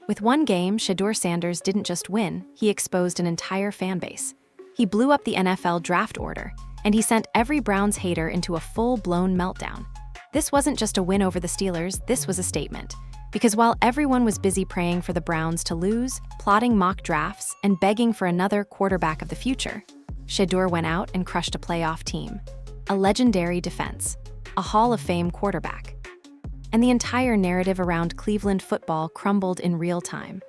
With one game, Shadur Sanders didn't just win, he exposed an entire fan base. He blew up the NFL draft order, and he sent every Browns hater into a full-blown meltdown. This wasn't just a win over the Steelers, this was a statement. Because while everyone was busy praying for the Browns to lose, plotting mock drafts, and begging for another quarterback of the future, Shedeur went out and crushed a playoff team. A legendary defense. A Hall of Fame quarterback. And the entire narrative around Cleveland football crumbled in real time.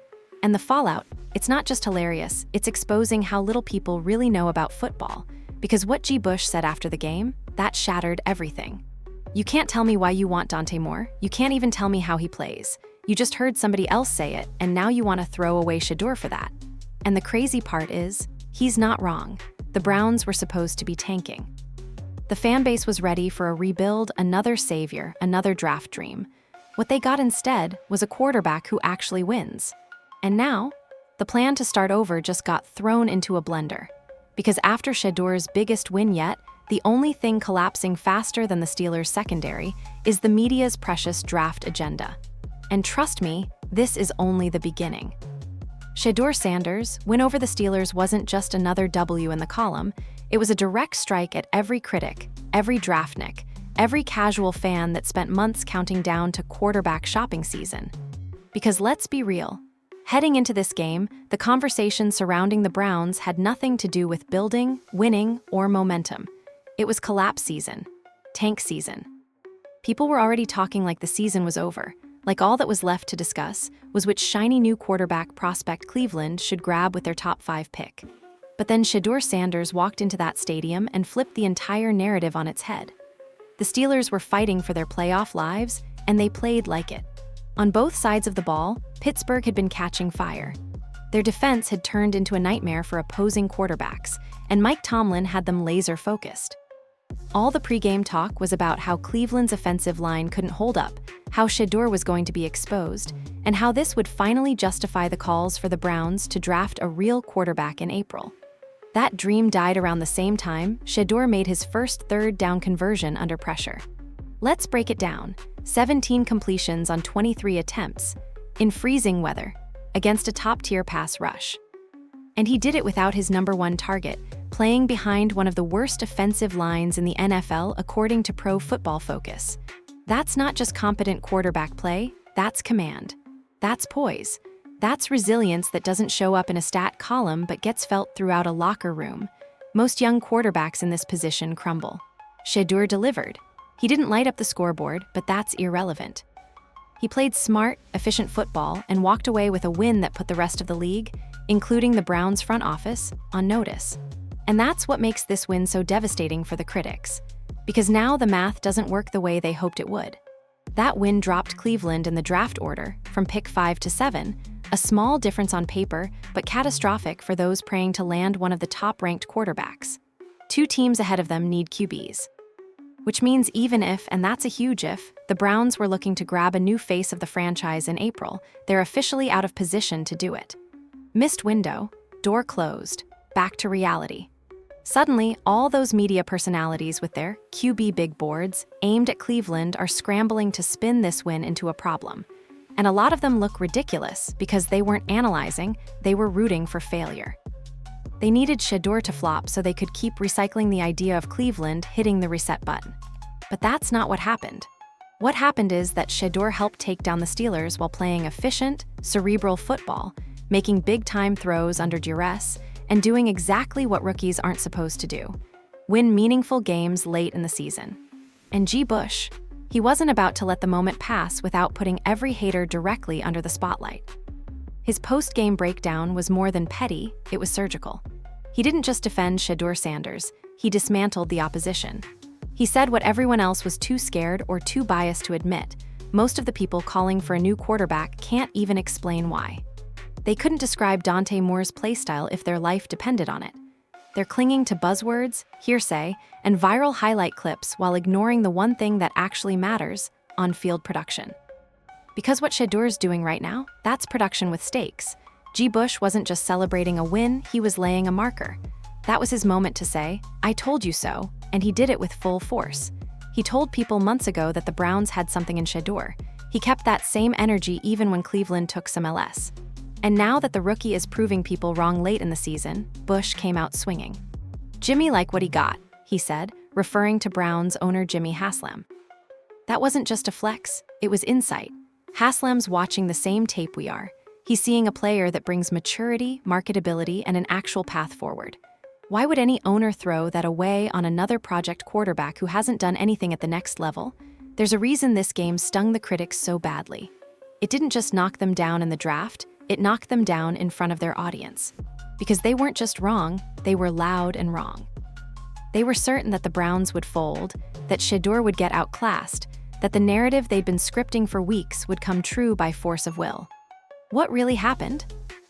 And the fallout, it's not just hilarious, it's exposing how little people really know about football. Because what G. Bush said after the game, that shattered everything. You can't tell me why you want Dante Moore, you can't even tell me how he plays. You just heard somebody else say it, and now you want to throw away Shedeur for that. And the crazy part is, he's not wrong. The Browns were supposed to be tanking. The fan base was ready for a rebuild, another savior, another draft dream. What they got instead was a quarterback who actually wins. And now, the plan to start over just got thrown into a blender. Because after Shedeur's biggest win yet, the only thing collapsing faster than the Steelers' secondary is the media's precious draft agenda. And trust me, this is only the beginning. Shadur Sanders' win over the Steelers wasn't just another W in the column, it was a direct strike at every critic, every draftnik, every casual fan that spent months counting down to quarterback shopping season. Because let's be real, heading into this game, the conversation surrounding the Browns had nothing to do with building, winning, or momentum. It was collapse season, tank season. People were already talking like the season was over, like all that was left to discuss was which shiny new quarterback prospect Cleveland should grab with their top 5 pick. But then Shadur Sanders walked into that stadium and flipped the entire narrative on its head. The Steelers were fighting for their playoff lives, and they played like it. On both sides of the ball, Pittsburgh had been catching fire. Their defense had turned into a nightmare for opposing quarterbacks, and Mike Tomlin had them laser-focused. All the pregame talk was about how Cleveland's offensive line couldn't hold up, how Shedeur was going to be exposed, and how this would finally justify the calls for the Browns to draft a real quarterback in April. That dream died around the same time Shedeur made his first third-down conversion under pressure. Let's break it down. 17 completions on 23 attempts, in freezing weather, against a top-tier pass rush. And he did it without his number one target, playing behind one of the worst offensive lines in the NFL according to Pro Football Focus. That's not just competent quarterback play, that's command. That's poise. That's resilience that doesn't show up in a stat column but gets felt throughout a locker room. Most young quarterbacks in this position crumble. Shedeur delivered. He didn't light up the scoreboard, but that's irrelevant. He played smart, efficient football and walked away with a win that put the rest of the league, including the Browns' front office, on notice. And that's what makes this win so devastating for the critics. Because now the math doesn't work the way they hoped it would. That win dropped Cleveland in the draft order from pick 5 to 7, a small difference on paper, but catastrophic for those praying to land one of the top-ranked quarterbacks. 2 teams ahead of them need QBs. Which means even if, and that's a huge if, the Browns were looking to grab a new face of the franchise in April, they're officially out of position to do it. Missed window, door closed, back to reality. Suddenly, all those media personalities with their QB big boards aimed at Cleveland are scrambling to spin this win into a problem. And a lot of them look ridiculous because they weren't analyzing, they were rooting for failure. They needed Shedeur to flop so they could keep recycling the idea of Cleveland hitting the reset button. But that's not what happened. What happened is that Shedeur helped take down the Steelers while playing efficient, cerebral football, making big-time throws under duress, and doing exactly what rookies aren't supposed to do: win meaningful games late in the season. And G. Bush, he wasn't about to let the moment pass without putting every hater directly under the spotlight. His post-game breakdown was more than petty, it was surgical. He didn't just defend Shadur Sanders, he dismantled the opposition. He said what everyone else was too scared or too biased to admit: most of the people calling for a new quarterback can't even explain why. They couldn't describe Dante Moore's playstyle if their life depended on it. They're clinging to buzzwords, hearsay, and viral highlight clips while ignoring the one thing that actually matters: on-field production. Because what Shedeur's doing right now, that's production with stakes. G. Bush wasn't just celebrating a win, he was laying a marker. That was his moment to say, "I told you so," and he did it with full force. He told people months ago that the Browns had something in Shedeur. He kept that same energy even when Cleveland took some LS. And now that the rookie is proving people wrong late in the season, Bush came out swinging. "Jimmy liked what he got," he said, referring to Browns owner Jimmy Haslam. That wasn't just a flex, it was insight. Haslam's watching the same tape we are. He's seeing a player that brings maturity, marketability, and an actual path forward. Why would any owner throw that away on another project quarterback who hasn't done anything at the next level? There's a reason this game stung the critics so badly. It didn't just knock them down in the draft, it knocked them down in front of their audience. Because they weren't just wrong, they were loud and wrong. They were certain that the Browns would fold, that Shedeur would get outclassed, that the narrative they'd been scripting for weeks would come true by force of will. What really happened?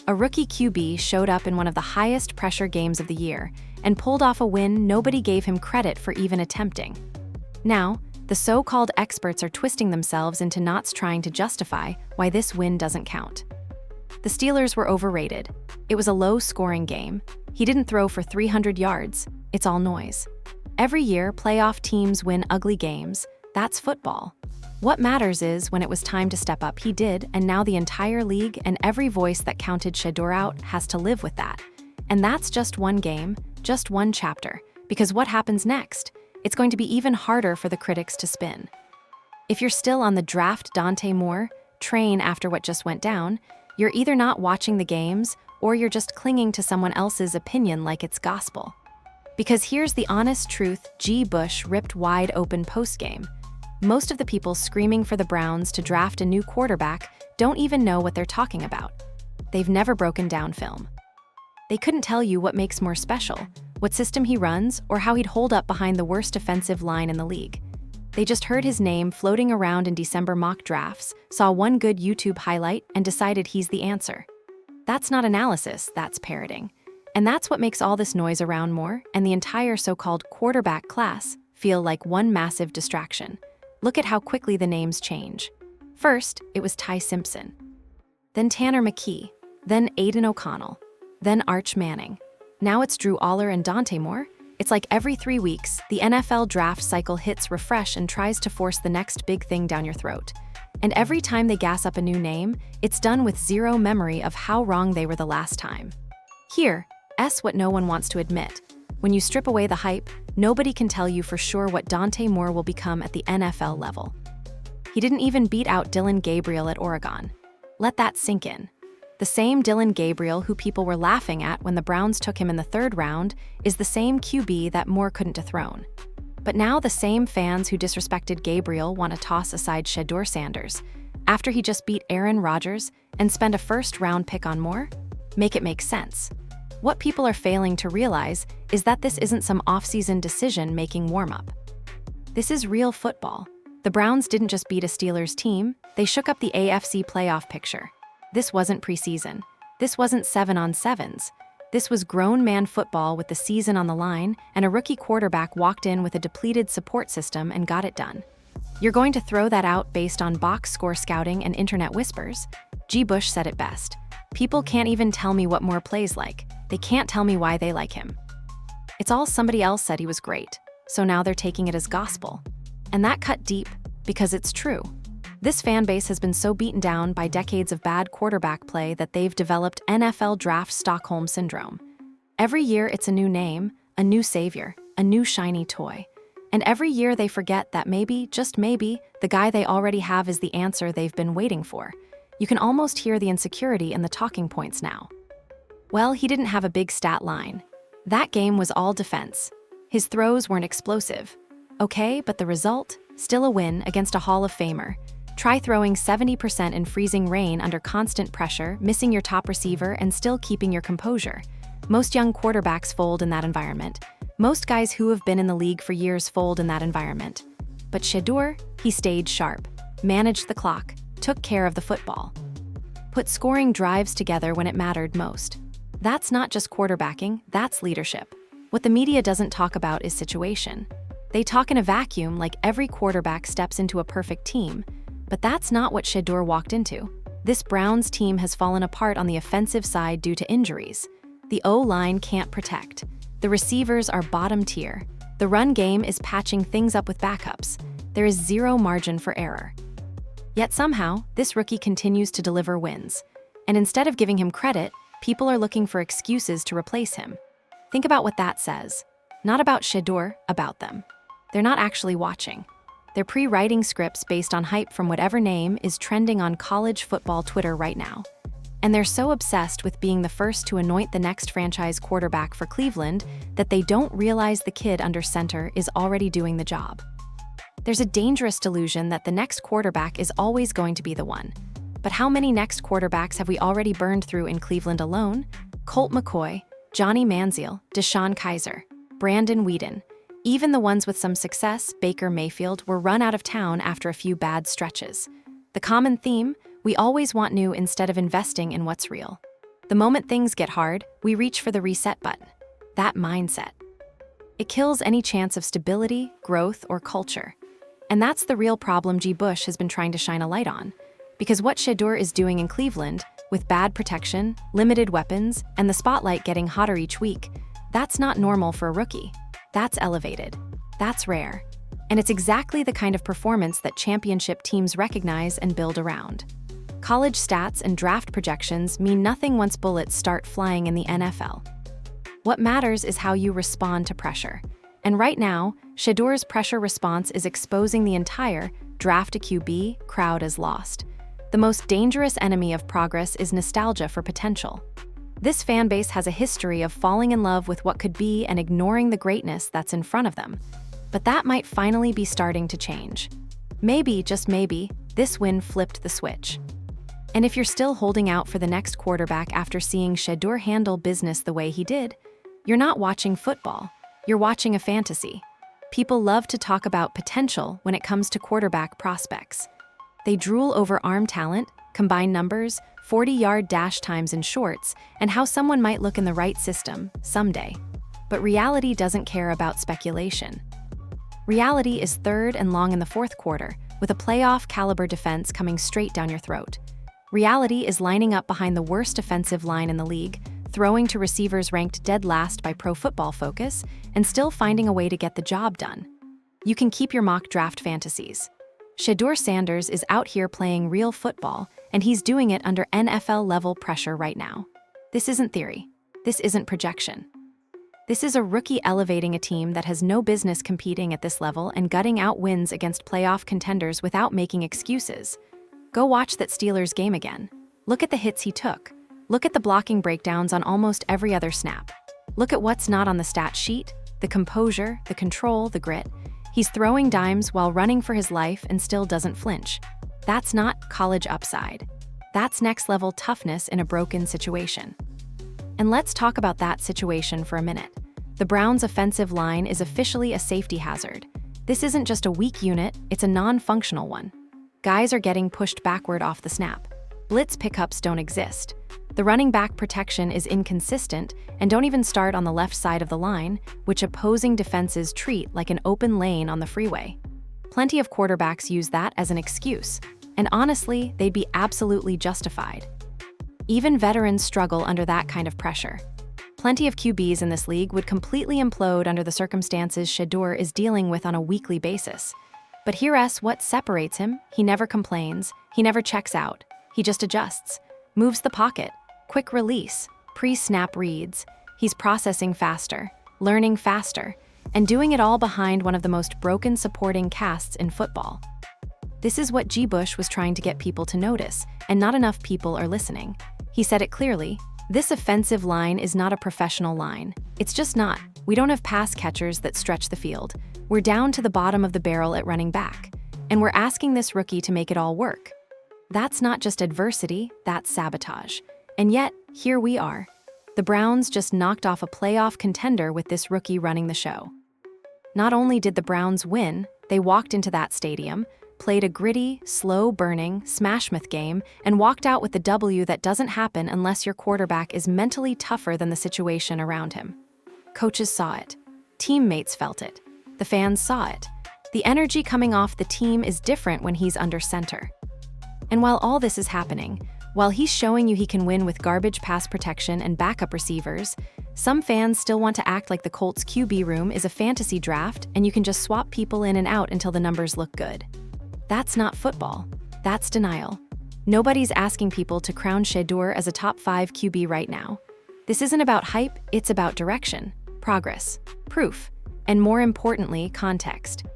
A rookie QB showed up in one of the highest pressure games of the year and pulled off a win nobody gave him credit for even attempting. Now, the so-called experts are twisting themselves into knots trying to justify why this win doesn't count. The Steelers were overrated. It was a low-scoring game. He didn't throw for 300 yards. It's all noise. Every year, playoff teams win ugly games. That's football. What matters is when it was time to step up, he did, and now the entire league and every voice that counted Shedeur out has to live with that. And that's just one game, just one chapter, because what happens next? It's going to be even harder for the critics to spin. If you're still on the draft Dante Moore train after what just went down, you're either not watching the games or you're just clinging to someone else's opinion like it's gospel. Because here's the honest truth G. Bush ripped wide open postgame. Most of the people screaming for the Browns to draft a new quarterback don't even know what they're talking about. They've never broken down film. They couldn't tell you what makes Moore special, what system he runs, or how he'd hold up behind the worst offensive line in the league. They just heard his name floating around in December mock drafts, saw one good YouTube highlight, and decided he's the answer. That's not analysis, that's parroting. And that's what makes all this noise around Moore and the entire so-called quarterback class feel like one massive distraction. Look at how quickly the names change. First, it was Ty Simpson. Then Tanner McKee. Then Aiden O'Connell. Then Arch Manning. Now it's Drew Aller and Dante Moore. It's like every 3 weeks, the NFL draft cycle hits refresh and tries to force the next big thing down your throat. And every time they gas up a new name, it's done with zero memory of how wrong they were the last time. Here's what no one wants to admit. When you strip away the hype, nobody can tell you for sure what Dante Moore will become at the NFL level. He didn't even beat out Dylan Gabriel at Oregon. Let that sink in. The same Dylan Gabriel who people were laughing at when the Browns took him in the 3rd round is the same QB that Moore couldn't dethrone. But now the same fans who disrespected Gabriel want to toss aside Shadur Sanders after he just beat Aaron Rodgers and spend a 1st-round pick on Moore? Make it make sense. What people are failing to realize is that this isn't some off-season decision-making warm-up. This is real football. The Browns didn't just beat a Steelers team, they shook up the AFC playoff picture. This wasn't preseason. This wasn't 7-on-7s. This was grown man football with the season on the line, and a rookie quarterback walked in with a depleted support system and got it done. You're going to throw that out based on box score scouting and internet whispers? G. Bush said it best. People can't even tell me what Moore plays like. They can't tell me why they like him. It's all somebody else said he was great, so now they're taking it as gospel. And that cut deep, because it's true. This fan base has been so beaten down by decades of bad quarterback play that they've developed NFL draft Stockholm syndrome. Every year it's a new name, a new savior, a new shiny toy. And every year they forget that maybe, just maybe, the guy they already have is the answer they've been waiting for. You can almost hear the insecurity in the talking points now. Well, he didn't have a big stat line. That game was all defense. His throws weren't explosive. Okay, but the result? Still a win against a Hall of Famer. Try throwing 70% in freezing rain under constant pressure, missing your top receiver, and still keeping your composure. Most young quarterbacks fold in that environment. Most guys who have been in the league for years fold in that environment. But Shedeur, he stayed sharp, managed the clock, took care of the football. Put scoring drives together when it mattered most. That's not just quarterbacking, that's leadership. What the media doesn't talk about is situation. They talk in a vacuum like every quarterback steps into a perfect team, but that's not what Shedeur walked into. This Browns team has fallen apart on the offensive side due to injuries. The O-line can't protect. The receivers are bottom tier. The run game is patching things up with backups. There is zero margin for error. Yet somehow, this rookie continues to deliver wins. And instead of giving him credit, people are looking for excuses to replace him. Think about what that says. Not about Shedeur, about them. They're not actually watching. They're pre-writing scripts based on hype from whatever name is trending on college football Twitter right now. And they're so obsessed with being the first to anoint the next franchise quarterback for Cleveland that they don't realize the kid under center is already doing the job. There's a dangerous delusion that the next quarterback is always going to be the one. But how many next quarterbacks have we already burned through in Cleveland alone? Colt McCoy, Johnny Manziel, Deshaun Kaiser, Brandon Weeden. Even the ones with some success, Baker Mayfield, were run out of town after a few bad stretches. The common theme? We always want new instead of investing in what's real. The moment things get hard, we reach for the reset button. That mindset. It kills any chance of stability, growth, or culture. And that's the real problem G. Bush has been trying to shine a light on. Because what Shedeur is doing in Cleveland, with bad protection, limited weapons, and the spotlight getting hotter each week, that's not normal for a rookie. That's elevated. That's rare. And it's exactly the kind of performance that championship teams recognize and build around. College stats and draft projections mean nothing once bullets start flying in the NFL. What matters is how you respond to pressure. And right now, Shedeur's pressure response is exposing the entire draft a QB crowd as lost. The most dangerous enemy of progress is nostalgia for potential. This fan base has a history of falling in love with what could be and ignoring the greatness that's in front of them. But that might finally be starting to change. Maybe, just maybe, this win flipped the switch. And if you're still holding out for the next quarterback after seeing Shedeur handle business the way he did, you're not watching football. You're watching a fantasy. People love to talk about potential when it comes to quarterback prospects. They drool over arm talent, combined numbers, 40-yard dash times in shorts, and how someone might look in the right system someday. But reality doesn't care about speculation. Reality is third and long in the fourth quarter, with a playoff-caliber defense coming straight down your throat. Reality is lining up behind the worst defensive line in the league, throwing to receivers ranked dead last by Pro Football Focus, and still finding a way to get the job done. You can keep your mock draft fantasies. Shadur Sanders is out here playing real football, and he's doing it under NFL-level pressure right now. This isn't theory. This isn't projection. This is a rookie elevating a team that has no business competing at this level and gutting out wins against playoff contenders without making excuses. Go watch that Steelers game again. Look at the hits he took. Look at the blocking breakdowns on almost every other snap. Look at what's not on the stat sheet: the composure, the control, the grit. He's throwing dimes while running for his life and still doesn't flinch. That's not college upside. That's next-level toughness in a broken situation. And let's talk about that situation for a minute. The Browns' offensive line is officially a safety hazard. This isn't just a weak unit, it's a non-functional one. Guys are getting pushed backward off the snap. Blitz pickups don't exist. The running back protection is inconsistent and don't even start on the left side of the line, which opposing defenses treat like an open lane on the freeway. Plenty of quarterbacks use that as an excuse, and honestly, they'd be absolutely justified. Even veterans struggle under that kind of pressure. Plenty of QBs in this league would completely implode under the circumstances Shedeur is dealing with on a weekly basis. But here's what separates him: he never complains, he never checks out, he just adjusts, moves the pocket, quick release, pre-snap reads. He's processing faster, learning faster, and doing it all behind one of the most broken supporting casts in football. This is what G. Bush was trying to get people to notice, and not enough people are listening. He said it clearly: this offensive line is not a professional line. It's just not. We don't have pass catchers that stretch the field. We're down to the bottom of the barrel at running back, and we're asking this rookie to make it all work. That's not just adversity, that's sabotage. And yet, here we are. The Browns just knocked off a playoff contender with this rookie running the show. Not only did the Browns win, they walked into that stadium, played a gritty, slow-burning, smash-mouth game, and walked out with the W that doesn't happen unless your quarterback is mentally tougher than the situation around him. Coaches saw it. Teammates felt it. The fans saw it. The energy coming off the team is different when he's under center. And while all this is happening, while he's showing you he can win with garbage pass protection and backup receivers, some fans still want to act like the Colts' QB room is a fantasy draft and you can just swap people in and out until the numbers look good. That's not football. That's denial. Nobody's asking people to crown Shedeur as a top 5 QB right now. This isn't about hype, it's about direction, progress, proof, and more importantly, context.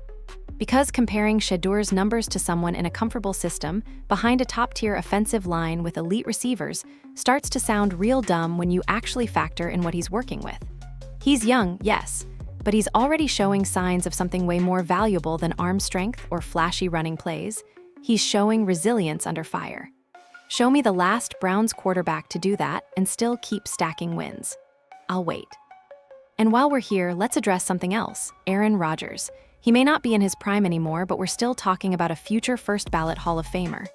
Because comparing Shedeur's numbers to someone in a comfortable system behind a top-tier offensive line with elite receivers starts to sound real dumb when you actually factor in what he's working with. He's young, yes, but he's already showing signs of something way more valuable than arm strength or flashy running plays. He's showing resilience under fire. Show me the last Browns quarterback to do that and still keep stacking wins. I'll wait. And while we're here, let's address something else, Aaron Rodgers. He may not be in his prime anymore, but we're still talking about a future first-ballot Hall of Famer.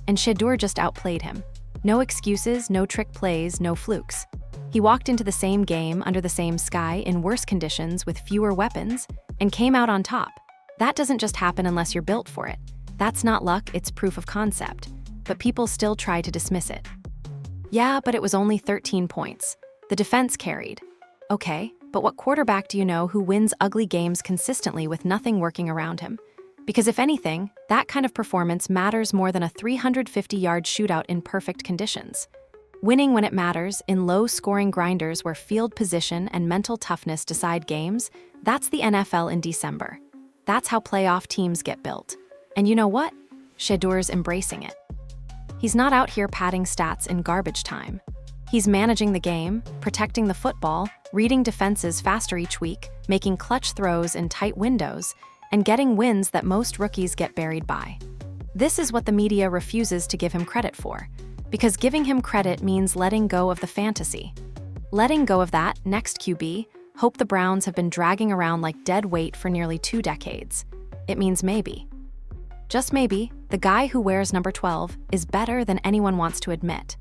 And Shedeur just outplayed him. No excuses, no trick plays, no flukes. He walked into the same game under the same sky in worse conditions with fewer weapons and came out on top. That doesn't just happen unless you're built for it. That's not luck, it's proof of concept. But people still try to dismiss it. Yeah, but it was only 13 points. The defense carried. Okay, but what quarterback do you know who wins ugly games consistently with nothing working around him? Because if anything, that kind of performance matters more than a 350-yard shootout in perfect conditions. Winning when it matters, in low-scoring grinders where field position and mental toughness decide games, that's the NFL in December. That's how playoff teams get built. And you know what? Shedeur's embracing it. He's not out here padding stats in garbage time. He's managing the game, protecting the football, reading defenses faster each week, making clutch throws in tight windows, and getting wins that most rookies get buried by. This is what the media refuses to give him credit for, because giving him credit means letting go of the fantasy. Letting go of that next QB, hope the Browns have been dragging around like dead weight for nearly 2 decades. It means maybe. Just maybe, the guy who wears number 12 is better than anyone wants to admit.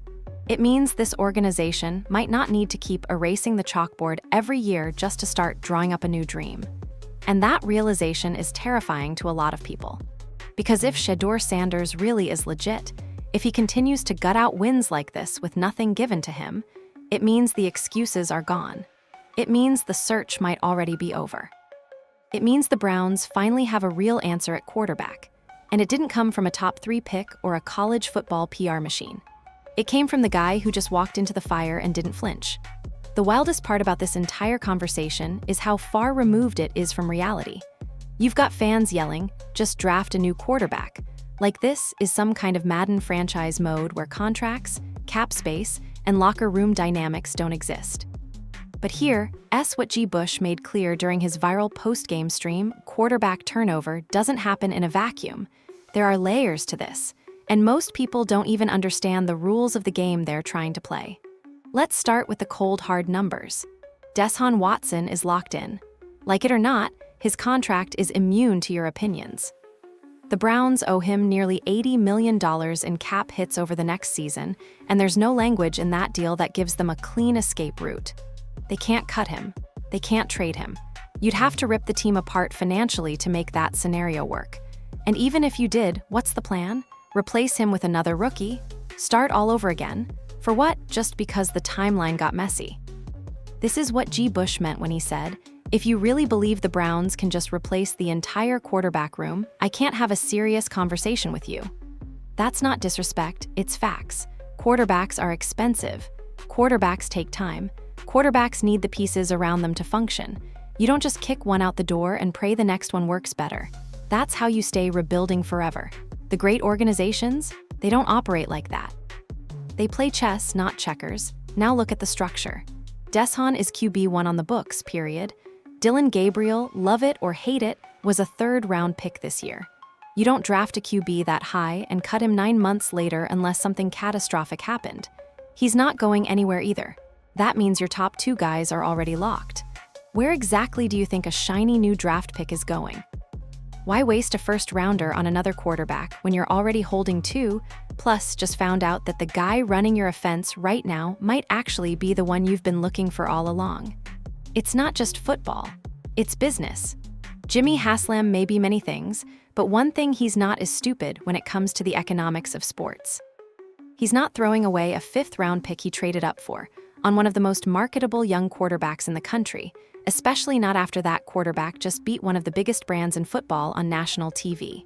It means this organization might not need to keep erasing the chalkboard every year just to start drawing up a new dream. And that realization is terrifying to a lot of people. Because if Shadur Sanders really is legit, if he continues to gut out wins like this with nothing given to him, it means the excuses are gone. It means the search might already be over. It means the Browns finally have a real answer at quarterback. And it didn't come from a top 3 pick or a college football PR machine. It came from the guy who just walked into the fire and didn't flinch. The wildest part about this entire conversation is how far removed it is from reality. You've got fans yelling, just draft a new quarterback. Like this is some kind of Madden franchise mode where contracts, cap space, and locker room dynamics don't exist. But here, what G. Bush made clear during his viral post-game stream, quarterback turnover doesn't happen in a vacuum. There are layers to this, and most people don't even understand the rules of the game they're trying to play. Let's start with the cold, hard numbers. Deshaun Watson is locked in. Like it or not, his contract is immune to your opinions. The Browns owe him nearly $80 million in cap hits over the next season, and there's no language in that deal that gives them a clean escape route. They can't cut him. They can't trade him. You'd have to rip the team apart financially to make that scenario work. And even if you did, what's the plan? Replace him with another rookie? Start all over again? For what? Just because the timeline got messy. This is what G. Bush meant when he said, if you really believe the Browns can just replace the entire quarterback room, I can't have a serious conversation with you. That's not disrespect, it's facts. Quarterbacks are expensive. Quarterbacks take time. Quarterbacks need the pieces around them to function. You don't just kick one out the door and pray the next one works better. That's how you stay rebuilding forever. The great organizations, they don't operate like that. They play chess, not checkers. Now look at the structure. Deshaun is QB1 on the books, period. Dylan Gabriel, love it or hate it, was a 3rd-round pick this year. You don't draft a QB that high and cut him 9 months later unless something catastrophic happened. He's not going anywhere either. That means your top 2 guys are already locked. Where exactly do you think a shiny new draft pick is going? Why waste a 1st-rounder on another quarterback when you're already holding 2, plus just found out that the guy running your offense right now might actually be the one you've been looking for all along? It's not just football. It's business. Jimmy Haslam may be many things, but one thing he's not is stupid when it comes to the economics of sports. He's not throwing away a 5th-round pick he traded up for on one of the most marketable young quarterbacks in the country, especially not after that quarterback just beat one of the biggest brands in football on national TV.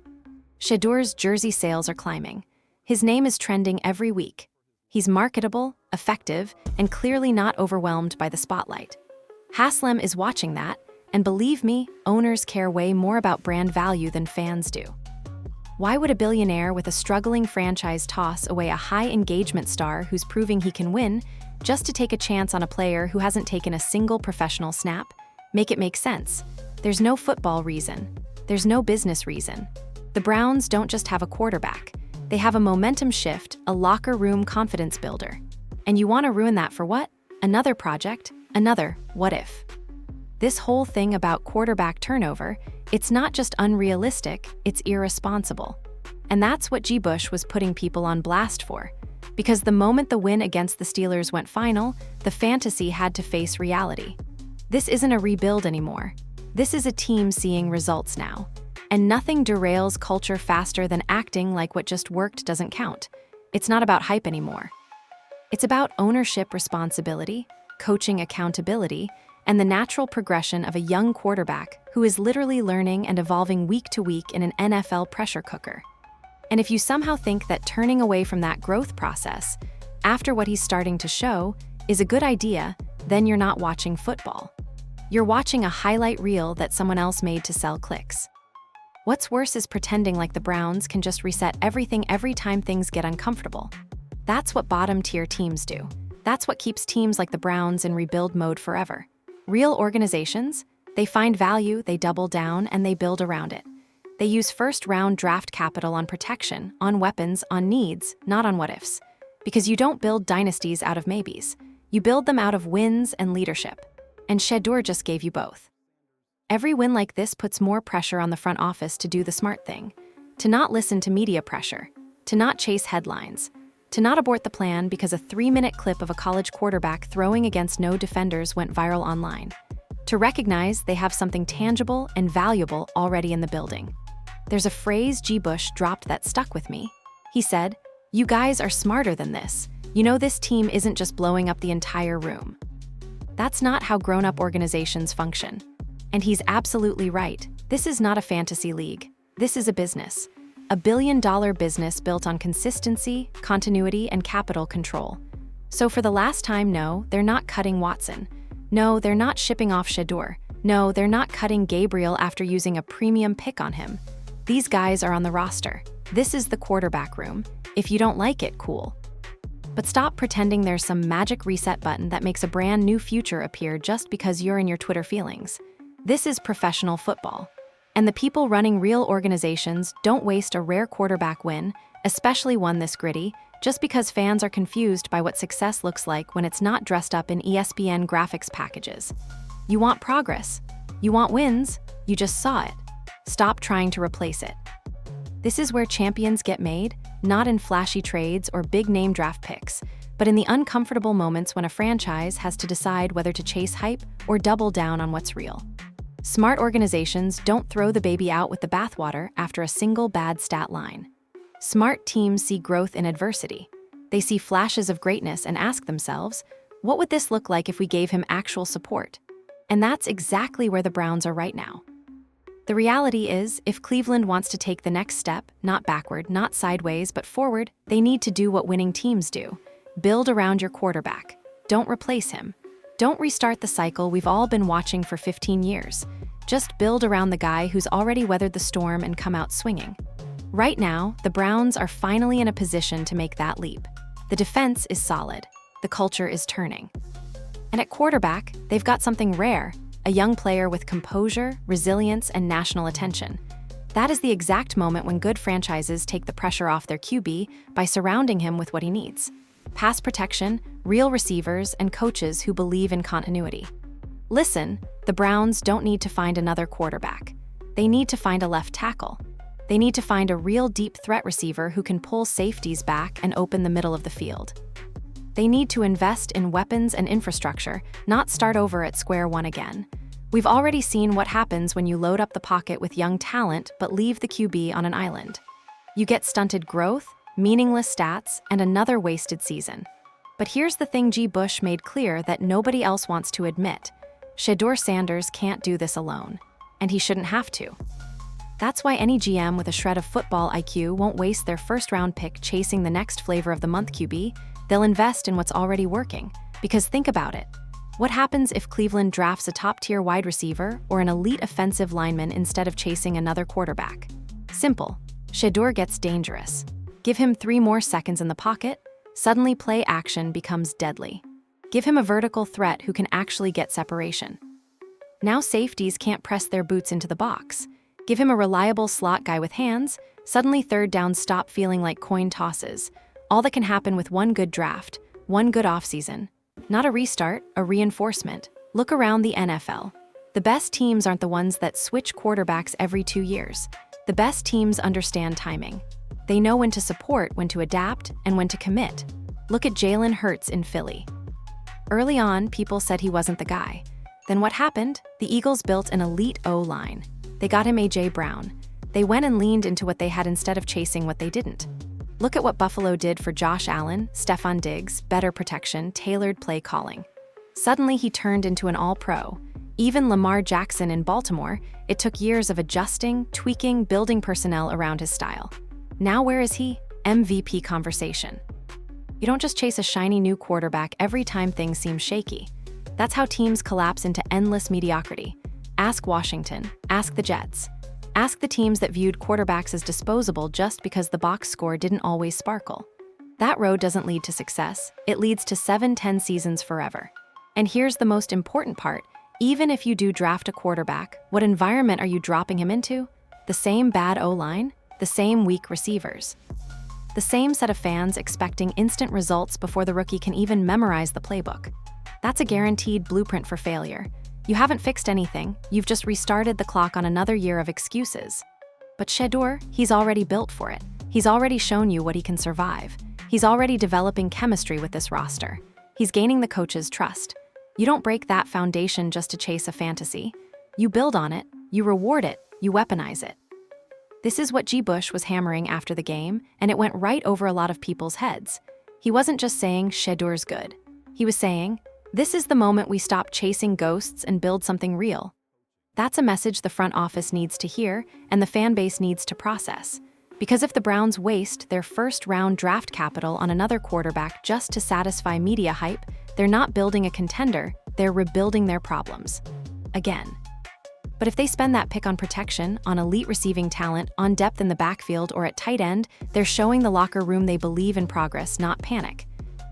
Shedeur's jersey sales are climbing. His name is trending every week. He's marketable, effective, and clearly not overwhelmed by the spotlight. Haslem is watching that, and believe me, owners care way more about brand value than fans do. Why would a billionaire with a struggling franchise toss away a high-engagement star who's proving he can win just to take a chance on a player who hasn't taken a single professional snap? Make it make sense. There's no football reason. There's no business reason. The Browns don't just have a quarterback. They have a momentum shift, a locker room confidence builder. And you want to ruin that for what? Another project? Another what if? This whole thing about quarterback turnover, it's not just unrealistic, it's irresponsible. And that's what G. Bush was putting people on blast for. Because the moment the win against the Steelers went final, the fantasy had to face reality. This isn't a rebuild anymore. This is a team seeing results now. And nothing derails culture faster than acting like what just worked doesn't count. It's not about hype anymore. It's about ownership responsibility, coaching accountability, and the natural progression of a young quarterback who is literally learning and evolving week to week in an NFL pressure cooker. And if you somehow think that turning away from that growth process, after what he's starting to show, is a good idea, then you're not watching football. You're watching a highlight reel that someone else made to sell clicks. What's worse is pretending like the Browns can just reset everything every time things get uncomfortable. That's what bottom-tier teams do. That's what keeps teams like the Browns in rebuild mode forever. Real organizations, they find value, they double down, and they build around it. They use first-round draft capital on protection, on weapons, on needs, not on what-ifs. Because you don't build dynasties out of maybes. You build them out of wins and leadership. And Shedeur just gave you both. Every win like this puts more pressure on the front office to do the smart thing, to not listen to media pressure, to not chase headlines, to not abort the plan because a 3-minute clip of a college quarterback throwing against no defenders went viral online, to recognize they have something tangible and valuable already in the building. There's a phrase G. Bush dropped that stuck with me. He said, "You guys are smarter than this. You know this team isn't just blowing up the entire room." That's not how grown-up organizations function. And he's absolutely right. This is not a fantasy league. This is a business. A billion-dollar business built on consistency, continuity, and capital control. So for the last time, no, they're not cutting Watson. No, they're not shipping off Shedeur. No, they're not cutting Gabriel after using a premium pick on him. These guys are on the roster. This is the quarterback room. If you don't like it, cool. But stop pretending there's some magic reset button that makes a brand new future appear just because you're in your Twitter feelings. This is professional football. And the people running real organizations don't waste a rare quarterback win, especially one this gritty, just because fans are confused by what success looks like when it's not dressed up in ESPN graphics packages. You want progress. You want wins. You just saw it. Stop trying to replace it. This is where champions get made, not in flashy trades or big-name draft picks, but in the uncomfortable moments when a franchise has to decide whether to chase hype or double down on what's real. Smart organizations don't throw the baby out with the bathwater after a single bad stat line. Smart teams see growth in adversity. They see flashes of greatness and ask themselves, what would this look like if we gave him actual support? And that's exactly where the Browns are right now. The reality is, if Cleveland wants to take the next step, not backward, not sideways, but forward, they need to do what winning teams do. Build around your quarterback. Don't replace him. Don't restart the cycle we've all been watching for 15 years. Just build around the guy who's already weathered the storm and come out swinging. Right now, the Browns are finally in a position to make that leap. The defense is solid. The culture is turning. And at quarterback, they've got something rare, a young player with composure, resilience, and national attention. That is the exact moment when good franchises take the pressure off their QB by surrounding him with what he needs. Pass protection, real receivers, and coaches who believe in continuity. Listen, the Browns don't need to find another quarterback. They need to find a left tackle. They need to find a real deep threat receiver who can pull safeties back and open the middle of the field. They need to invest in weapons and infrastructure, not start over at square one again. We've already seen what happens when you load up the pocket with young talent but leave the QB on an island. You get stunted growth, meaningless stats, and another wasted season. But here's the thing G. Bush made clear that nobody else wants to admit. Shadur Sanders can't do this alone, and he shouldn't have to. That's why any GM with a shred of football IQ won't waste their first-round pick chasing the next flavor of the month QB. They'll invest in what's already working. Because think about it. What happens if Cleveland drafts a top-tier wide receiver or an elite offensive lineman instead of chasing another quarterback? Simple. Shedeur gets dangerous. Give him 3 more seconds in the pocket, suddenly play action becomes deadly. Give him a vertical threat who can actually get separation. Now safeties can't press their boots into the box. Give him a reliable slot guy with hands, suddenly third downs stop feeling like coin tosses. All that can happen with one good draft, one good offseason. Not a restart, a reinforcement. Look around the NFL. The best teams aren't the ones that switch quarterbacks every 2 years. The best teams understand timing. They know when to support, when to adapt, and when to commit. Look at Jalen Hurts in Philly. Early on, people said he wasn't the guy. Then what happened? The Eagles built an elite O-line. They got him A.J. Brown. They went and leaned into what they had instead of chasing what they didn't. Look at what Buffalo did for Josh Allen, Stephon Diggs, better protection, tailored play calling. Suddenly he turned into an all-pro. Even Lamar Jackson in Baltimore, it took years of adjusting, tweaking, building personnel around his style. Now where is he? MVP conversation. You don't just chase a shiny new quarterback every time things seem shaky. That's how teams collapse into endless mediocrity. Ask Washington, ask the Jets. Ask the teams that viewed quarterbacks as disposable just because the box score didn't always sparkle. That road doesn't lead to success, it leads to 7-10 seasons forever. And here's the most important part, even if you do draft a quarterback, what environment are you dropping him into? The same bad O-line? The same weak receivers? The same set of fans expecting instant results before the rookie can even memorize the playbook? That's a guaranteed blueprint for failure. You haven't fixed anything, you've just restarted the clock on another year of excuses. But Shedeur, he's already built for it. He's already shown you what he can survive. He's already developing chemistry with this roster. He's gaining the coach's trust. You don't break that foundation just to chase a fantasy. You build on it, you reward it, you weaponize it. This is what G. Bush was hammering after the game, and it went right over a lot of people's heads. He wasn't just saying Shedeur's good. He was saying, this is the moment we stop chasing ghosts and build something real. That's a message the front office needs to hear and the fan base needs to process. Because if the Browns waste their first-round draft capital on another quarterback just to satisfy media hype, they're not building a contender, they're rebuilding their problems. Again. But if they spend that pick on protection, on elite receiving talent, on depth in the backfield, or at tight end, they're showing the locker room they believe in progress, not panic.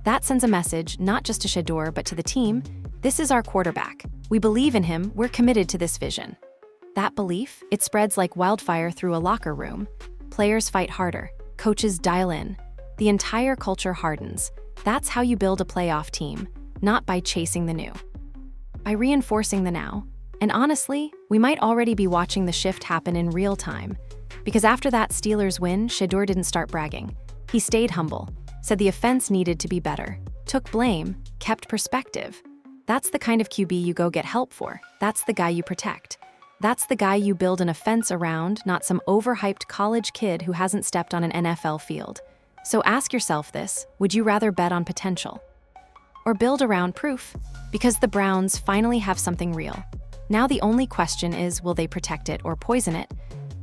That sends a message, not just to Shedeur, but to the team. This is our quarterback. We believe in him, we're committed to this vision. That belief, it spreads like wildfire through a locker room. Players fight harder, coaches dial in. The entire culture hardens. That's how you build a playoff team, not by chasing the new. By reinforcing the now. And honestly, we might already be watching the shift happen in real time. Because after that Steelers win, Shedeur didn't start bragging. He stayed humble. Said the offense needed to be better, took blame, kept perspective. That's the kind of QB you go get help for. That's the guy you protect. That's the guy you build an offense around, not some overhyped college kid who hasn't stepped on an NFL field. So ask yourself this, would you rather bet on potential? Or build around proof? Because the Browns finally have something real. Now the only question is, will they protect it or poison it?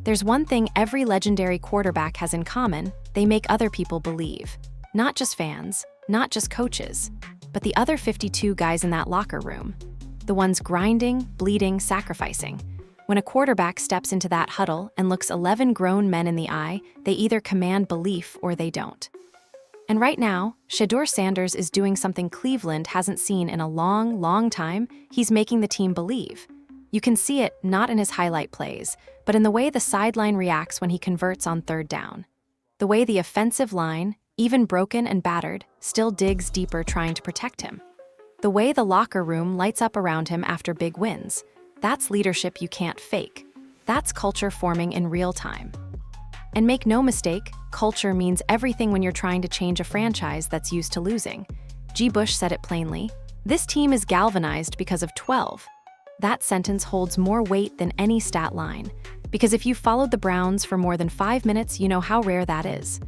There's one thing every legendary quarterback has in common, they make other people believe. Not just fans, not just coaches, but the other 52 guys in that locker room. The ones grinding, bleeding, sacrificing. When a quarterback steps into that huddle and looks 11 grown men in the eye, they either command belief or they don't. And right now, Shadur Sanders is doing something Cleveland hasn't seen in a long, long time. He's making the team believe. You can see it not in his highlight plays, but in the way the sideline reacts when he converts on third down. The way the offensive line, even broken and battered, still digs deeper trying to protect him. The way the locker room lights up around him after big wins. That's leadership you can't fake. That's culture forming in real time. And make no mistake, culture means everything when you're trying to change a franchise that's used to losing. G. Bush said it plainly. This team is galvanized because of 12. That sentence holds more weight than any stat line. Because if you've followed the Browns for more than 5 minutes, you know how rare that is.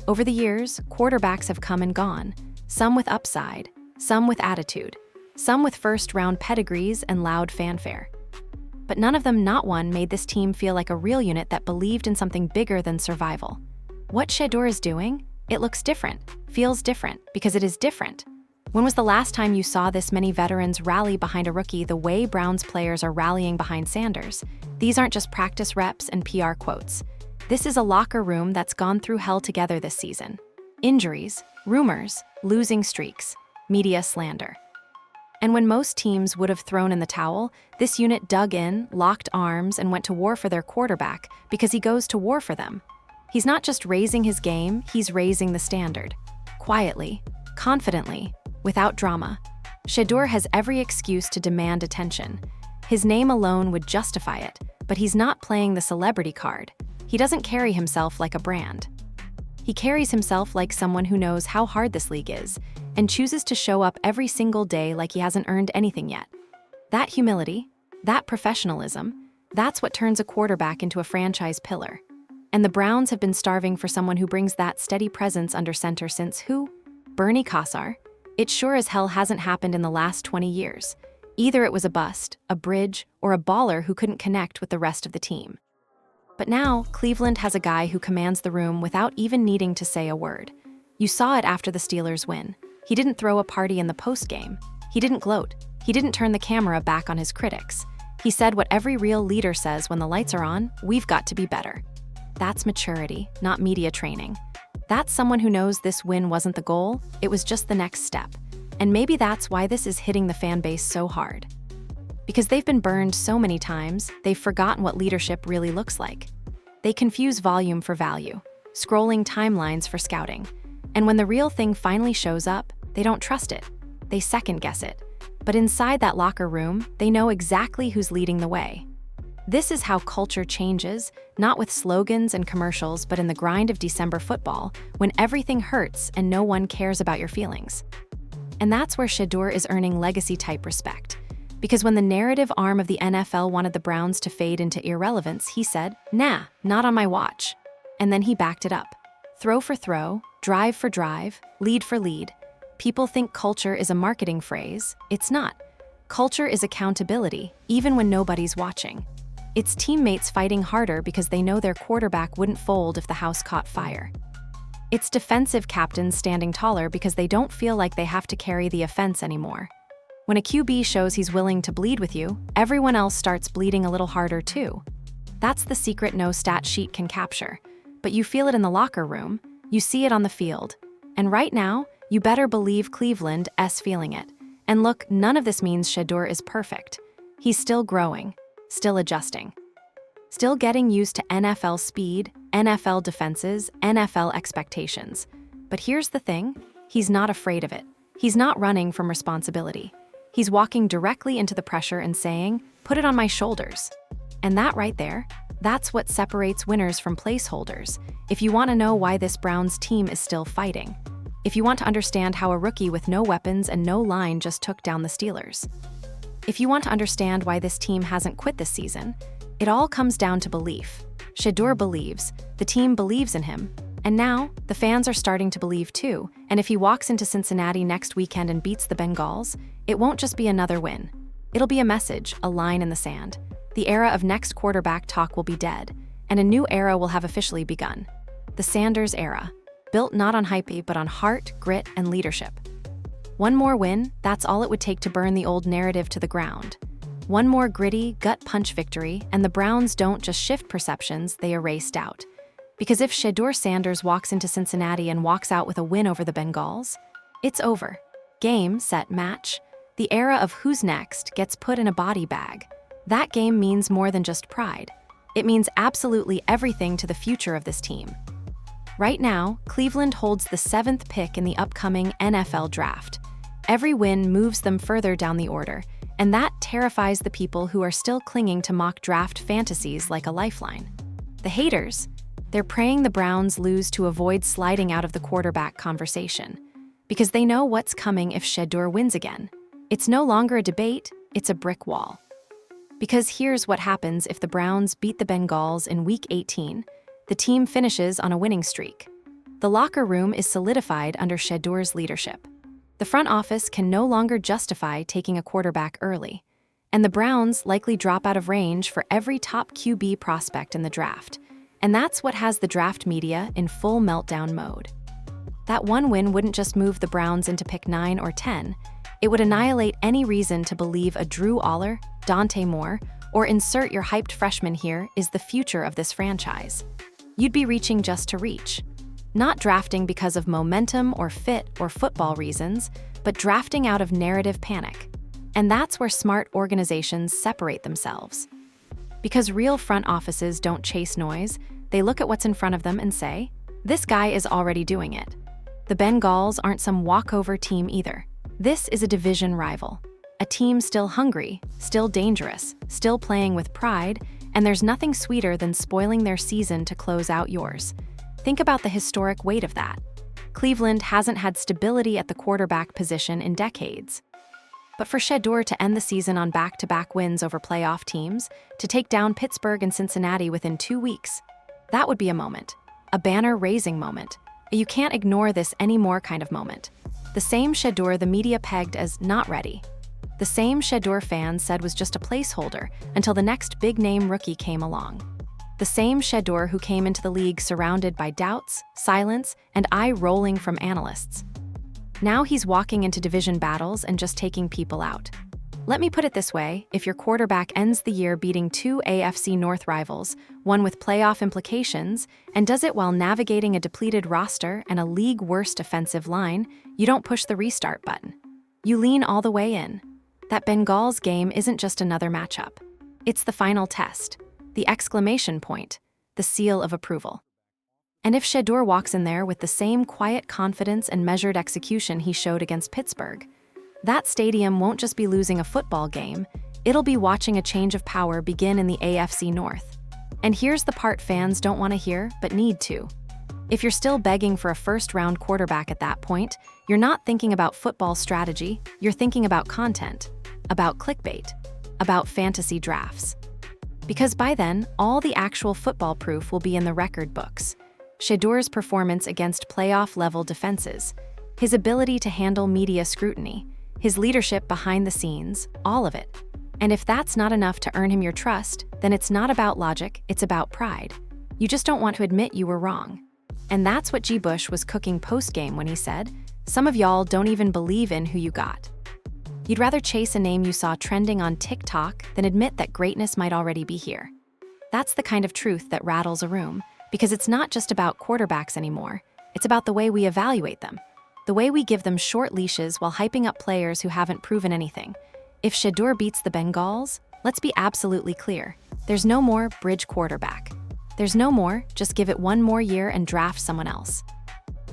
Over the years, quarterbacks have come and gone, some with upside, some with attitude, some with first-round pedigrees and loud fanfare. But none of them, not one, made this team feel like a real unit that believed in something bigger than survival. What Shedeur is doing? It looks different, feels different, because it is different. When was the last time you saw this many veterans rally behind a rookie the way Browns players are rallying behind Sanders? These aren't just practice reps and PR quotes. This is a locker room that's gone through hell together this season. Injuries, rumors, losing streaks, media slander. And when most teams would have thrown in the towel, this unit dug in, locked arms, and went to war for their quarterback because he goes to war for them. He's not just raising his game, he's raising the standard. Quietly, confidently, without drama. Shedeur has every excuse to demand attention. His name alone would justify it, but he's not playing the celebrity card. He doesn't carry himself like a brand. He carries himself like someone who knows how hard this league is and chooses to show up every single day like he hasn't earned anything yet. That humility, that professionalism, that's what turns a quarterback into a franchise pillar. And the Browns have been starving for someone who brings that steady presence under center since who? Bernie Kosar. It sure as hell hasn't happened in the last 20 years. Either it was a bust, a bridge, or a baller who couldn't connect with the rest of the team. But now, Cleveland has a guy who commands the room without even needing to say a word. You saw it after the Steelers' win. He didn't throw a party in the postgame. He didn't gloat. He didn't turn the camera back on his critics. He said what every real leader says when the lights are on: we've got to be better. That's maturity, not media training. That's someone who knows this win wasn't the goal, it was just the next step. And maybe that's why this is hitting the fan base so hard. Because they've been burned so many times, they've forgotten what leadership really looks like. They confuse volume for value, scrolling timelines for scouting. And when the real thing finally shows up, they don't trust it. They second-guess it. But inside that locker room, they know exactly who's leading the way. This is how culture changes, not with slogans and commercials, but in the grind of December football, when everything hurts and no one cares about your feelings. And that's where Shedeur is earning legacy-type respect. Because when the narrative arm of the NFL wanted the Browns to fade into irrelevance, he said, "Nah, not on my watch." And then he backed it up. Throw for throw, drive for drive, lead for lead. People think culture is a marketing phrase. It's not. Culture is accountability, even when nobody's watching. It's teammates fighting harder because they know their quarterback wouldn't fold if the house caught fire. It's defensive captains standing taller because they don't feel like they have to carry the offense anymore. When a QB shows he's willing to bleed with you, everyone else starts bleeding a little harder too. That's the secret no stat sheet can capture. But you feel it in the locker room, you see it on the field. And right now, you better believe Cleveland is feeling it. And look, none of this means Shedeur is perfect. He's still growing, still adjusting, still getting used to NFL speed, NFL defenses, NFL expectations. But here's the thing, he's not afraid of it. He's not running from responsibility. He's walking directly into the pressure and saying, "Put it on my shoulders." And that right there, that's what separates winners from placeholders. If you want to know why this Browns team is still fighting. If you want to understand how a rookie with no weapons and no line just took down the Steelers. If you want to understand why this team hasn't quit this season, it all comes down to belief. Shedeur believes, the team believes in him, and now the fans are starting to believe too. And if he walks into Cincinnati next weekend and beats the Bengals, it won't just be another win. It'll be a message, a line in the sand. The era of next quarterback talk will be dead, and a new era will have officially begun. The Sanders era, built not on hype but on heart, grit, and leadership. One more win, that's all it would take to burn the old narrative to the ground. One more gritty, gut-punch victory, and the Browns don't just shift perceptions, they erase doubt. Because if Shadur Sanders walks into Cincinnati and walks out with a win over the Bengals, it's over. Game, set, match. The era of who's next gets put in a body bag. That game means more than just pride. It means absolutely everything to the future of this team. Right now, Cleveland holds the 7th pick in the upcoming NFL draft. Every win moves them further down the order, and that terrifies the people who are still clinging to mock draft fantasies like a lifeline. The haters, they're praying the Browns lose to avoid sliding out of the quarterback conversation, because they know what's coming if Shedeur wins again. It's no longer a debate, it's a brick wall. Because here's what happens if the Browns beat the Bengals in Week 18. The team finishes on a winning streak. The locker room is solidified under Shedeur's leadership. The front office can no longer justify taking a quarterback early. And the Browns likely drop out of range for every top QB prospect in the draft. And that's what has the draft media in full meltdown mode. That one win wouldn't just move the Browns into pick 9 or 10, it would annihilate any reason to believe a Drew Aller, Dante Moore, or insert your hyped freshman here is the future of this franchise. You'd be reaching just to reach. Not drafting because of momentum or fit or football reasons, but drafting out of narrative panic. And that's where smart organizations separate themselves. Because real front offices don't chase noise, they look at what's in front of them and say, this guy is already doing it. The Bengals aren't some walkover team either. This is a division rival. A team still hungry, still dangerous, still playing with pride, and there's nothing sweeter than spoiling their season to close out yours. Think about the historic weight of that. Cleveland hasn't had stability at the quarterback position in decades. But for Shedeur to end the season on back-to-back wins over playoff teams, to take down Pittsburgh and Cincinnati within 2 weeks, that would be a moment. A banner-raising moment. You can't ignore this anymore kind of moment. The same Shedeur the media pegged as not ready. The same Shedeur fans said was just a placeholder until the next big-name rookie came along. The same Shedeur who came into the league surrounded by doubts, silence, and eye-rolling from analysts. Now he's walking into division battles and just taking people out. Let me put it this way, if your quarterback ends the year beating 2 AFC North rivals, one with playoff implications, and does it while navigating a depleted roster and a league-worst offensive line, you don't push the restart button. You lean all the way in. That Bengals game isn't just another matchup. It's the final test, the exclamation point, the seal of approval. And if Shedeur walks in there with the same quiet confidence and measured execution he showed against Pittsburgh, that stadium won't just be losing a football game, it'll be watching a change of power begin in the AFC North. And here's the part fans don't want to hear, but need to. If you're still begging for a first-round quarterback at that point, you're not thinking about football strategy, you're thinking about content, about clickbait, about fantasy drafts. Because by then, all the actual football proof will be in the record books. Shedeur's performance against playoff-level defenses, his ability to handle media scrutiny, his leadership behind the scenes, all of it. And if that's not enough to earn him your trust, then it's not about logic, it's about pride. You just don't want to admit you were wrong. And that's what G. Bush was cooking post-game when he said, some of y'all don't even believe in who you got. You'd rather chase a name you saw trending on TikTok than admit that greatness might already be here. That's the kind of truth that rattles a room. Because it's not just about quarterbacks anymore, it's about the way we evaluate them, the way we give them short leashes while hyping up players who haven't proven anything. If Shedeur beats the Bengals, let's be absolutely clear. There's no more bridge quarterback. There's no more, just give it one more year and draft someone else.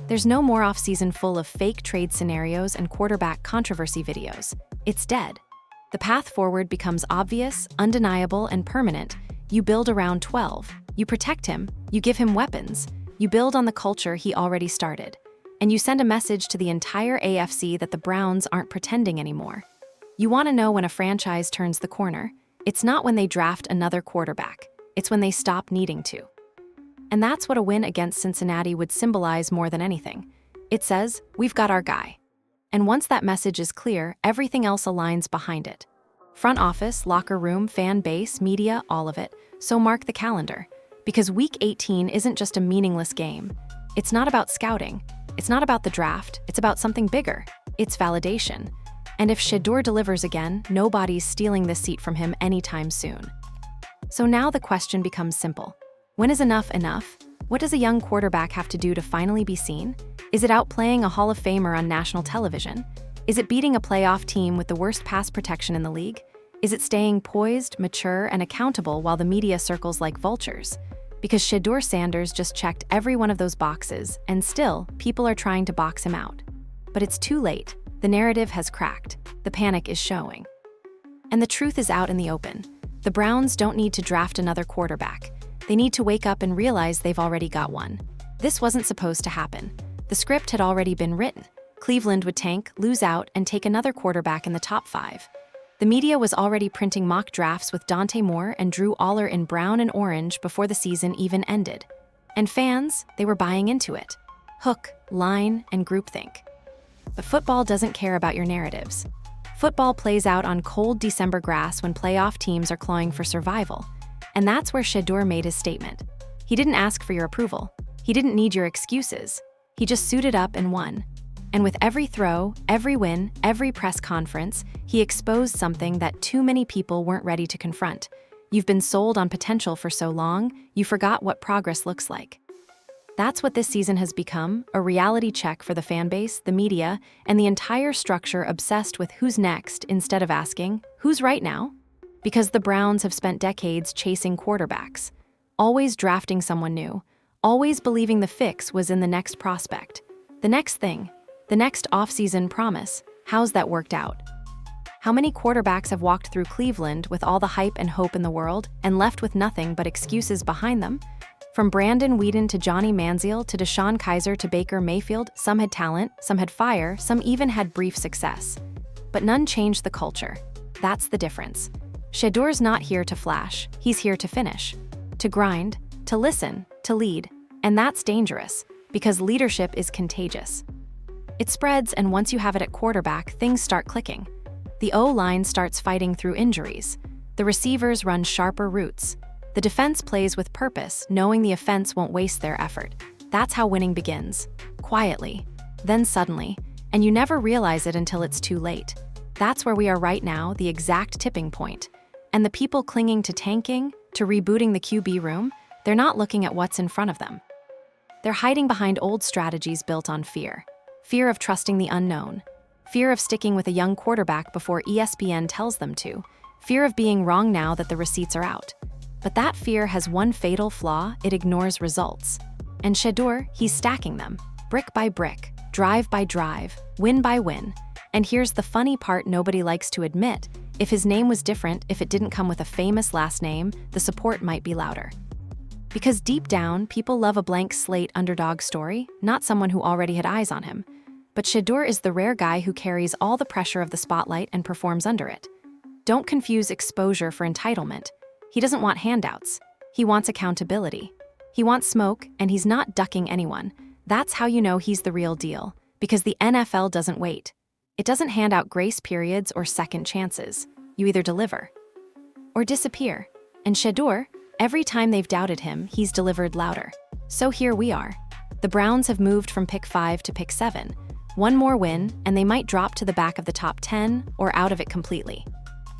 There's no more offseason full of fake trade scenarios and quarterback controversy videos. It's dead. The path forward becomes obvious, undeniable, and permanent. You build around 12. You protect him, you give him weapons, you build on the culture he already started, and you send a message to the entire AFC that the Browns aren't pretending anymore. You want to know when a franchise turns the corner. It's not when they draft another quarterback, it's when they stop needing to. And that's what a win against Cincinnati would symbolize more than anything. It says, we've got our guy. And once that message is clear, everything else aligns behind it. Front office, locker room, fan base, media, all of it. So mark the calendar. Because Week 18 isn't just a meaningless game. It's not about scouting. It's not about the draft. It's about something bigger. It's validation. And if Shedeur delivers again, nobody's stealing this seat from him anytime soon. So now the question becomes simple. When is enough enough? What does a young quarterback have to do to finally be seen? Is it outplaying a Hall of Famer on national television? Is it beating a playoff team with the worst pass protection in the league? Is it staying poised, mature, and accountable while the media circles like vultures? Because Shadur Sanders just checked every one of those boxes, and still, people are trying to box him out. But it's too late. The narrative has cracked. The panic is showing. And the truth is out in the open. The Browns don't need to draft another quarterback. They need to wake up and realize they've already got one. This wasn't supposed to happen. The script had already been written. Cleveland would tank, lose out, and take another quarterback in the top 5. The media was already printing mock drafts with Dante Moore and Drew Aller in brown and orange before the season even ended. And fans, they were buying into it. Hook, line, and groupthink. But football doesn't care about your narratives. Football plays out on cold December grass when playoff teams are clawing for survival. And that's where Shedeur made his statement. He didn't ask for your approval. He didn't need your excuses. He just suited up and won. And with every throw, every win, every press conference, he exposed something that too many people weren't ready to confront. You've been sold on potential for so long, you forgot what progress looks like. That's what this season has become, a reality check for the fan base, the media, and the entire structure obsessed with who's next instead of asking, who's right now? Because the Browns have spent decades chasing quarterbacks, always drafting someone new, always believing the fix was in the next prospect, the next thing, the next offseason promise. How's that worked out? How many quarterbacks have walked through Cleveland with all the hype and hope in the world and left with nothing but excuses behind them? From Brandon Weeden to Johnny Manziel to Deshaun Kaiser to Baker Mayfield, some had talent, some had fire, some even had brief success. But none changed the culture. That's the difference. Shedeur's not here to flash, he's here to finish. To grind, to listen, to lead. And that's dangerous, because leadership is contagious. It spreads, and once you have it at quarterback, things start clicking. The O-line starts fighting through injuries. The receivers run sharper routes. The defense plays with purpose, knowing the offense won't waste their effort. That's how winning begins. Quietly. Then suddenly. And you never realize it until it's too late. That's where we are right now, the exact tipping point. And the people clinging to tanking, to rebooting the QB room, they're not looking at what's in front of them. They're hiding behind old strategies built on fear. Fear of trusting the unknown. Fear of sticking with a young quarterback before ESPN tells them to. Fear of being wrong now that the receipts are out. But that fear has one fatal flaw: it ignores results. And Shedeur, he's stacking them, brick by brick, drive by drive, win by win. And here's the funny part nobody likes to admit: if his name was different, if it didn't come with a famous last name, the support might be louder. Because deep down, people love a blank slate underdog story, not someone who already had eyes on him. But Shedeur is the rare guy who carries all the pressure of the spotlight and performs under it. Don't confuse exposure for entitlement. He doesn't want handouts. He wants accountability. He wants smoke, and he's not ducking anyone. That's how you know he's the real deal, because the NFL doesn't wait. It doesn't hand out grace periods or second chances. You either deliver or disappear. And Shedeur, every time they've doubted him, he's delivered louder. So here we are. The Browns have moved from pick 5 to pick 7. One more win, and they might drop to the back of the top 10 or out of it completely.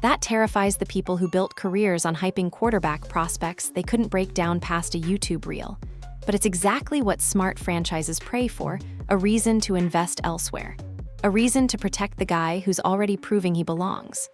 That terrifies the people who built careers on hyping quarterback prospects they couldn't break down past a YouTube reel. But it's exactly what smart franchises pray for: a reason to invest elsewhere. A reason to protect the guy who's already proving he belongs.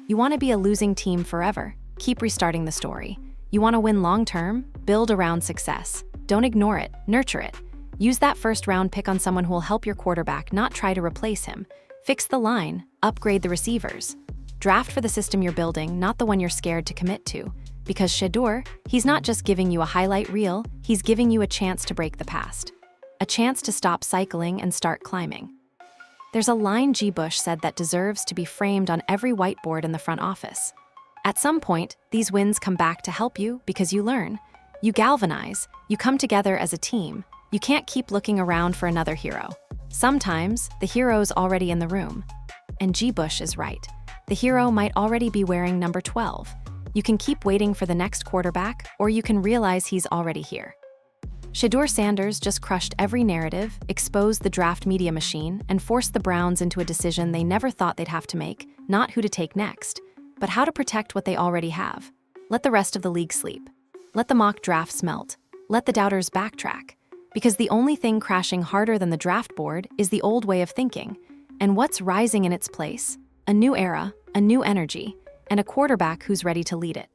You want to be a losing team forever? Keep restarting the story. You want to win long-term? Build around success. Don't ignore it, nurture it. Use that first-round pick on someone who will help your quarterback, not try to replace him. Fix the line, upgrade the receivers. Draft for the system you're building, not the one you're scared to commit to. Because Shedeur, he's not just giving you a highlight reel, he's giving you a chance to break the past. A chance to stop cycling and start climbing. There's a line G. Bush said that deserves to be framed on every whiteboard in the front office. At some point, these wins come back to help you because you learn. You galvanize, you come together as a team. You can't keep looking around for another hero. Sometimes, the hero's already in the room. And G. Bush is right. The hero might already be wearing number 12. You can keep waiting for the next quarterback, or you can realize he's already here. Shadur Sanders just crushed every narrative, exposed the draft media machine, and forced the Browns into a decision they never thought they'd have to make: not who to take next, but how to protect what they already have. Let the rest of the league sleep. Let the mock drafts melt. Let the doubters backtrack. Because the only thing crashing harder than the draft board is the old way of thinking. And what's rising in its place? A new era, a new energy, and a quarterback who's ready to lead it.